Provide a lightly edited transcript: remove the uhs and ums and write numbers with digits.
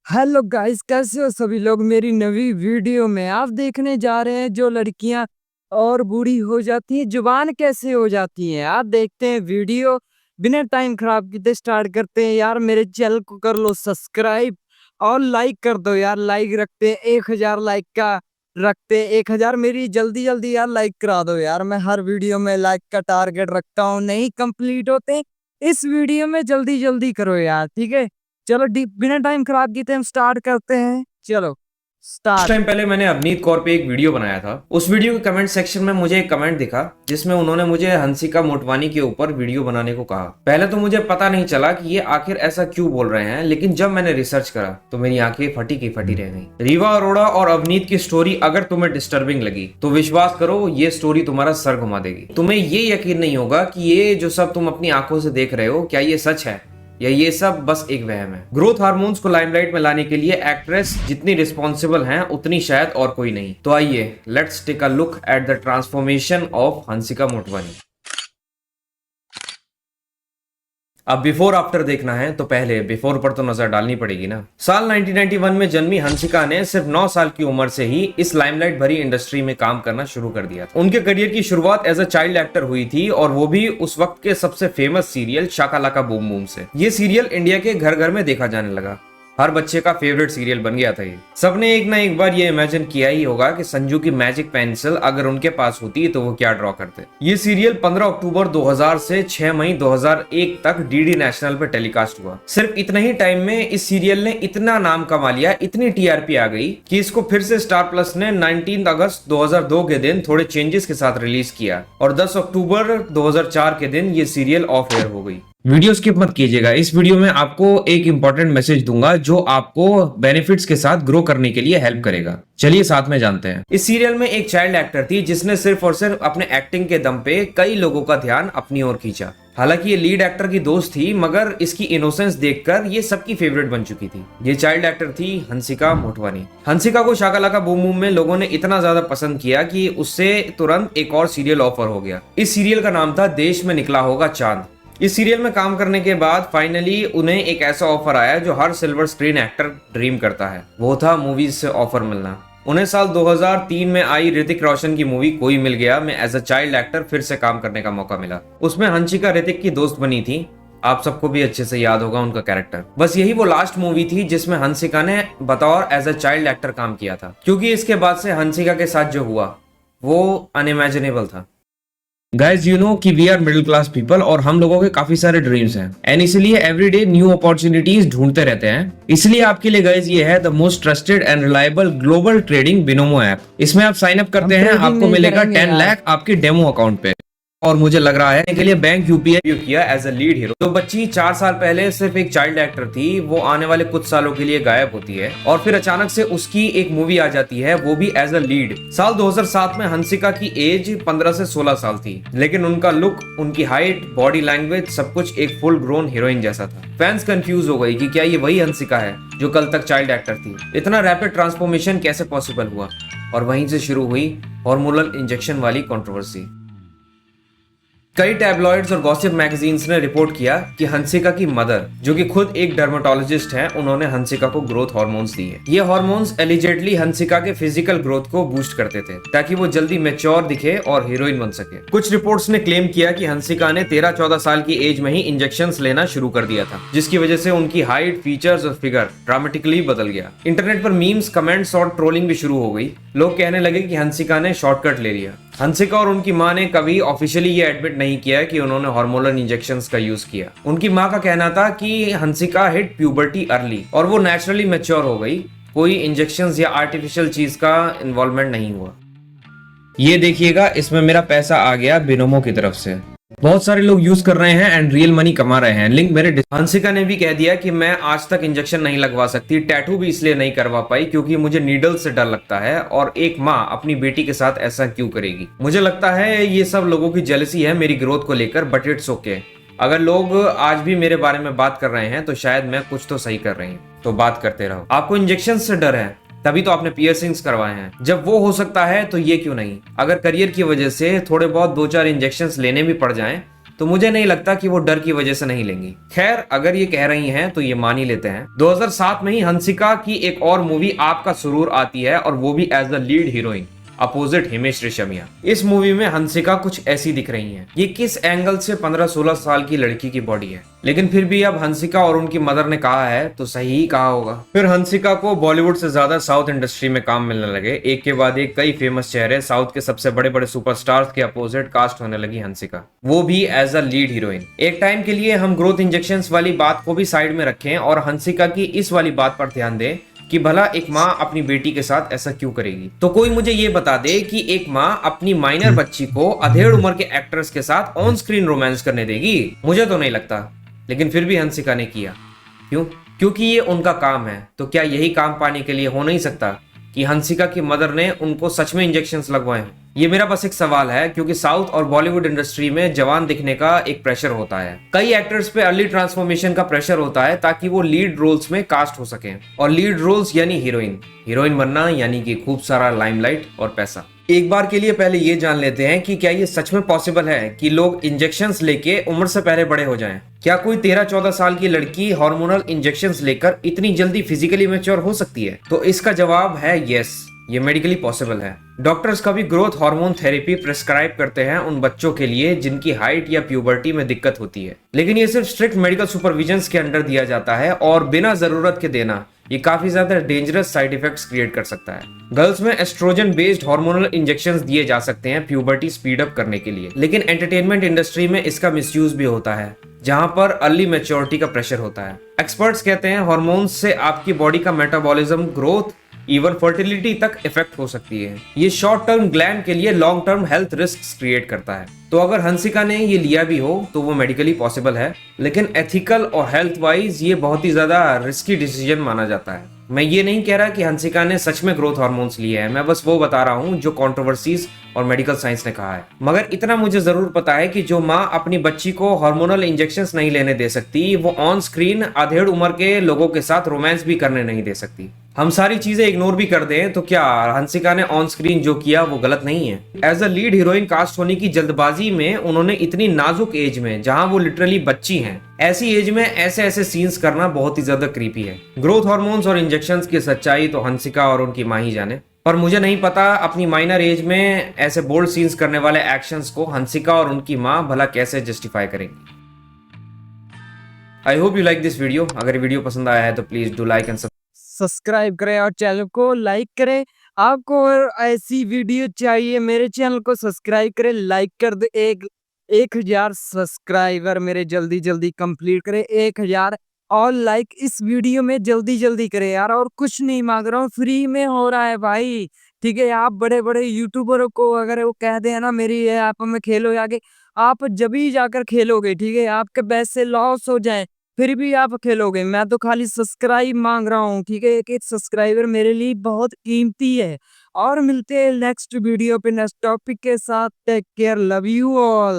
Hello guys, कैसे हो सभी लोग। मेरी नवी वीडियो में आप देखने जा रहे हैं जो लड़कियां और बूढ़ी हो जाती हैं, जुबान कैसे हो जाती हैं। आप देखते हैं वीडियो, बिना टाइम खराब किए स्टार्ट करते हैं। यार मेरे चैनल को कर लो सब्सक्राइब और लाइक कर दो यार। लाइक रखते हैं 1000 लाइक का, रखते हैं 1000। मेरी जल्दी जल्दी यार लाइक करा दो यार। मैं हर वीडियो में लाइक का टारगेट रखता हूँ, नहीं कंप्लीट होते इस वीडियो में। जल्दी जल्दी करो यार, ठीक है। चलो बिना टाइम खराब किए हम स्टार्ट करते हैं। चलो कुछ स्टार्ट। टाइम पहले मैंने अवनीत कौर पे एक वीडियो बनाया था। उस वीडियो के कमेंट सेक्शन में मुझे एक कमेंट दिखा जिसमें उन्होंने मुझे हंसिका मोटवानी के ऊपर वीडियो बनाने को कहा। पहले तो मुझे पता नहीं चला कि ये आखिर ऐसा क्यों बोल रहे हैं, लेकिन जब मैंने रिसर्च करा तो मेरी आंखें फटी की फटी रह गई। रीवा अरोड़ा और अवनीत की स्टोरी अगर तुम्हें डिस्टर्बिंग लगी तो विश्वास करो, ये स्टोरी तुम्हारा सर घुमा देगी। तुम्हें ये यकीन नहीं होगा कि ये जो सब तुम अपनी आंखों से देख रहे हो, क्या ये सच है या ये सब बस एक वहम है। ग्रोथ हार्मोन्स को लाइमलाइट में लाने के लिए एक्ट्रेस जितनी रिस्पॉन्सिबल हैं उतनी शायद और कोई नहीं। तो आइए let's take a look at the transformation of Hansika Motwani. अब बिफोर आफ्टर देखना है तो पहले बिफोर पर तो नजर डालनी पड़ेगी ना। साल 1991 में जन्मी हंसिका ने सिर्फ 9 साल की उम्र से ही इस लाइमलाइट भरी इंडस्ट्री में काम करना शुरू कर दिया था। उनके करियर की शुरुआत एज अ चाइल्ड एक्टर हुई थी, और वो भी उस वक्त के सबसे फेमस सीरियल शाका लाका बूम बूम से। ये सीरियल इंडिया के घर घर में देखा जाने लगा। हर बच्चे का फेवरेट सीरियल बन गया था ये। सबने एक ना एक बार ये इमेजिन किया ही होगा कि संजू की मैजिक पेंसिल अगर उनके पास होती तो वो क्या ड्रॉ करते। ये सीरियल 15 अक्टूबर 2000 से 6 मई 2001 तक डीडी नेशनल पे टेलीकास्ट हुआ। सिर्फ इतने ही टाइम में इस सीरियल ने इतना नाम कमा लिया, इतनी टीआरपी आ गई कि इसको फिर से स्टार प्लस ने 19 अगस्त 2002 के दिन थोड़े चेंजेस के साथ रिलीज किया, और 10 अक्टूबर 2004 के दिन ये सीरियल ऑफ एयर हो गई। वीडियो स्किप मत कीजिएगा। इस वीडियो में आपको एक इंपॉर्टेंट मैसेज दूंगा जो आपको बेनिफिट्स के साथ ग्रो करने के लिए हेल्प करेगा। चलिए साथ में जानते हैं। इस सीरियल में एक चाइल्ड एक्टर थी जिसने सिर्फ और सिर्फ अपने एक्टिंग के दम पे कई लोगों का ध्यान अपनी ओर खींचा। हालांकि ये लीड एक्टर की दोस्त थी, मगर इसकी इनोसेंस देखकर ये सबकी फेवरेट बन चुकी थी। ये चाइल्ड एक्टर थी हंसिका मोटवानी। हंसिका को शाका लाका बूम बूम में लोगों ने इतना ज्यादा पसंद किया कि उससे तुरंत एक और सीरियल ऑफर हो गया। इस सीरियल का नाम था देश में निकला होगा चांद। इस सीरियल में काम करने के बाद फाइनली उन्हें एक ऐसा ऑफर आया जो हर सिल्वर स्क्रीन एक्टर ड्रीम करता है, वो था मूवीज से ऑफर मिलना। उन्हें साल 2003 में आई ऋतिक रोशन की मूवी कोई मिल गया में एज अ चाइल्ड एक्टर फिर से काम करने का मौका मिला। उसमें हंसिका ऋतिक की दोस्त बनी थी। आप सबको भी अच्छे से याद होगा उनका कैरेक्टर। बस यही वो लास्ट मूवी थी जिसमें हंसिका ने बतौर एज अ चाइल्ड एक्टर काम किया था, क्योंकि इसके बाद से हंसिका के साथ जो हुआ वो अनइमेजिनेबल था। गाइज यू नो कि we are middle class people, और हम लोगों के काफी सारे ड्रीम्स हैं, एंड इसलिए एवरीडे न्यू अपॉर्चुनिटीज ढूंढते रहते हैं। इसलिए आपके लिए गाइज ये है the most trusted and reliable global trading Binomo app. इसमें आप साइन अप करते हैं, आपको मिलेगा 10 लाख आपके डेमो अकाउंट पे। और मुझे लग रहा है के लिए बैंक यूपीआई किया एज अ लीड हीरो। तो बच्ची 4 साल पहले सिर्फ एक चाइल्ड एक्टर थी, वो आने वाले कुछ सालों के लिए गायब होती है, और फिर अचानक से उसकी एक मूवी आ जाती है, वो भी एज अ लीड। साल 2007 में हंसिका की एज 15 से 16 साल थी, लेकिन उनका लुक, उनकी हाइट, बॉडी लैंग्वेज सब कुछ एक फुल ग्रोन हीरोइन जैसा था। फैंस कंफ्यूज हो गई कि क्या ये वही हंसिका है जो कल तक चाइल्ड एक्टर थी। इतना रैपिड ट्रांसफॉर्मेशन कैसे पॉसिबल हुआ? और वहीं से शुरू हुई हार्मोनल इंजेक्शन वाली कंट्रोवर्सी। कई टैबलॉइड्स और गॉसिप मैगजीन्स ने रिपोर्ट किया कि हंसिका की मदर, जो कि खुद एक डर्मेटोलॉजिस्ट हैं, उन्होंने हंसिका को ग्रोथ हार्मोन्स दिए। ये हार्मोन्स एलिजेडली हंसिका के फिजिकल ग्रोथ को बूस्ट करते थे ताकि वो जल्दी मैच्योर दिखे और हीरोइन बन सके। कुछ रिपोर्ट्स ने क्लेम किया कि हंसिका ने 13-14 साल की एज में ही इंजेक्शंस लेना शुरू कर दिया था, जिसकी वजह से उनकी हाइट, फीचर्स और फिगर ड्रामेटिकली बदल गया। इंटरनेट पर मीम्स, कमेंट्स और ट्रोलिंग भी शुरू हो गई। लोग कहने लगे कि हंसिका ने शॉर्टकट ले लिया। हंसिका और उनकी मां ने कभी ऑफिशियली ये एडमिट नहीं किया कि उन्होंने हार्मोनल इंजेक्शंस का यूज किया। उनकी मां का कहना था कि हंसिका हिट प्यूबर्टी अर्ली और वो नेचुरली मैच्योर हो गई, कोई इंजेक्शंस या आर्टिफिशियल चीज का इन्वॉल्वमेंट नहीं हुआ। ये देखिएगा, इसमें मेरा पैसा आ गया बिनोमो की तरफ से। बहुत सारे लोग यूज कर रहे हैं एंड रियल मनी कमा रहे हैं। लिंक मेरे। हंसिका ने भी कह दिया कि मैं आज तक इंजेक्शन नहीं लगवा सकती, टैटू भी इसलिए नहीं करवा पाई क्योंकि मुझे नीडल से डर लगता है, और एक माँ अपनी बेटी के साथ ऐसा क्यों करेगी। मुझे लगता है ये सब लोगों की जेलसी है मेरी ग्रोथ को लेकर, बट इट्स ओके। अगर लोग आज भी मेरे बारे में बात कर रहे हैं तो शायद मैं कुछ तो सही कर रही हूँ, तो बात करते रहो। आपको इंजेक्शन से डर है, तभी तो आपने पियर्सिंग्स करवाए हैं। जब वो हो सकता है तो ये क्यों नहीं? अगर करियर की वजह से थोड़े बहुत 2-4 इंजेक्शंस लेने भी पड़ जाएं तो मुझे नहीं लगता कि वो डर की वजह से नहीं लेंगी। खैर, अगर ये कह रही हैं तो ये मान ही लेते हैं। 2007 में ही हंसिका की एक और मूवी आपका सुरूर आती है, और वो भी as the lead heroine opposite Himesh Reshammiya. इस मूवी में हंसिका कुछ ऐसी दिख रही हैं। ये किस एंगल से 15-16 साल की लड़की की बॉडी है, लेकिन फिर भी अब हंसिका और उनकी मदर ने कहा है तो सही ही कहा होगा। फिर हंसिका को बॉलीवुड से ज्यादा साउथ इंडस्ट्री में काम मिलने लगे। एक के बाद एक कई फेमस चेहरे, साउथ के सबसे बड़े बड़े सुपरस्टार्स के अपोजिट कास्ट होने लगी हंसिका, वो भी एज अ लीड हीरोइन। एक टाइम के लिए हम ग्रोथ इंजेक्शन वाली बात को भी साइड में रखें और हंसिका की इस वाली बात पर ध्यान दें कि भला एक माँ अपनी बेटी के साथ ऐसा क्यों करेगी। तो कोई मुझे ये बता दे कि एक माँ अपनी माइनर बच्ची को अधेड़ उम्र के एक्टर्स के साथ ऑन स्क्रीन रोमांस करने देगी? मुझे तो नहीं लगता, लेकिन फिर भी हंसिका ने किया। क्यों? क्योंकि ये उनका काम है। तो क्या यही काम पाने के लिए हो नहीं सकता कि हंसिका की मदर ने उनको सच में इंजेक्शंस लगवाए हैं? ये मेरा बस एक सवाल है, क्योंकि साउथ और बॉलीवुड इंडस्ट्री में जवान दिखने का एक प्रेशर होता है। कई एक्टर्स पे अर्ली ट्रांसफॉर्मेशन का प्रेशर होता है ताकि वो लीड रोल्स में कास्ट हो सकें, और लीड रोल्स यानी हीरोइन। हीरोइन बनना यानी कि खूब सारा लाइमलाइट और पैसा। एक बार के लिए पहले ये जान लेते हैं कि क्या ये सच में पॉसिबल है कि लोग इंजेक्शंस लेके उम्र से पहले बड़े हो जाएं? क्या कोई 13-14 साल की लड़की हार्मोनल इंजेक्शंस लेकर इतनी जल्दी फिजिकली मैच्योर हो सकती है? तो इसका जवाब है यस, ये मेडिकली पॉसिबल है। डॉक्टर्स कभी ग्रोथ हार्मोन थेरेपी प्रिस्क्राइब करते हैं उन बच्चों के लिए जिनकी हाइट या प्यूबर्टी में दिक्कत होती है, लेकिन ये सिर्फ स्ट्रिक्ट मेडिकल सुपरविजन के अंडर दिया जाता है, और बिना जरूरत के देना ये काफी ज्यादा डेंजरस साइड इफेक्ट्स क्रिएट कर सकता है। गर्ल्स में एस्ट्रोजन बेस्ड हार्मोनल इंजेक्शंस दिए जा सकते हैं प्यूबर्टी स्पीड अप करने के लिए, लेकिन एंटरटेनमेंट इंडस्ट्री में इसका मिसयूज भी होता है, जहां पर अर्ली मैच्योरिटी का प्रेशर होता है। एक्सपर्ट्स कहते हैं हार्मोन्स से आपकी बॉडी का मेटाबॉलिज्म, ग्रोथ, इवन फर्टिलिटी तक इफेक्ट हो सकती है। ये शॉर्ट टर्म ग्लैम के लिए long term health risk create करता है। तो अगर हंसिका ने ये लिया भी हो तो वो मेडिकली पॉसिबल है, लेकिन एथिकल और हेल्थ वाइज ये बहुत ही ज्यादा रिस्की डिसीजन माना जाता है। मैं ये नहीं कह रहा कि हंसिका ने सच में ग्रोथ हार्मोन्स लिए हैं, मैं बस वो बता रहा हूँ जो कंट्रोवर्सीज और मेडिकल साइंस ने कहा है। मगर इतना मुझे जरूर पता है कि जो माँ अपनी बच्ची को हार्मोनल इंजेक्शंस नहीं लेने दे सकती, वो ऑन स्क्रीन अधेड़ उम्र के लोगों के साथ रोमांस भी करने नहीं दे सकती। हम सारी चीजें इग्नोर भी कर दें तो क्या हंसिका ने ऑन स्क्रीन जो किया वो गलत नहीं है? As a lead heroine cast होने की जल्दबाजी में उन्होंने इतनी नाजुक एज में, जहां वो लिटरली बच्ची हैं, ऐसी एज में ऐसे ऐसे सीन्स करना बहुत ही ज्यादा क्रीपी है। ग्रोथ हार्मोन्स और इंजेक्शंस की सच्चाई तो हंसिका और उनकी माँ ही जाने, पर मुझे नहीं पता अपनी माइनर एज में ऐसे बोल्ड सीन्स करने वाले एक्शंस को हंसिका और उनकी माँ भला कैसे जस्टिफाई करेंगी। I hope you like this video. अगर वीडियो पसंद आया है तो please do like and subscribe करें और चैनल को लाइक करें। आपको और ऐसी वीडियो चाहिए, मेरे चैनल को सब्सक्राइब करें, लाइक कर दे। 1000 सब्सक्राइबर मेरे जल्दी जल्दी कंप्लीट करें। 1000 और लाइक इस वीडियो में जल्दी जल्दी करें यार, और कुछ नहीं मांग रहा हूँ, फ्री में हो रहा है भाई। ठीक है, आप बड़े बड़े यूट्यूबरों को अगर वो कह दे ना मेरी ऐप में खेलो आगे, आप जब ही जाकर खेलोगे, ठीक है, आपके पैसे लॉस हो जाए फिर भी आप खेलोगे। मैं तो खाली सब्सक्राइब मांग रहा हूँ, ठीक है, एक एक सब्सक्राइबर मेरे लिए बहुत कीमती है। और मिलते हैं नेक्स्ट वीडियो पे नेक्स्ट टॉपिक के साथ। Take care, love you all.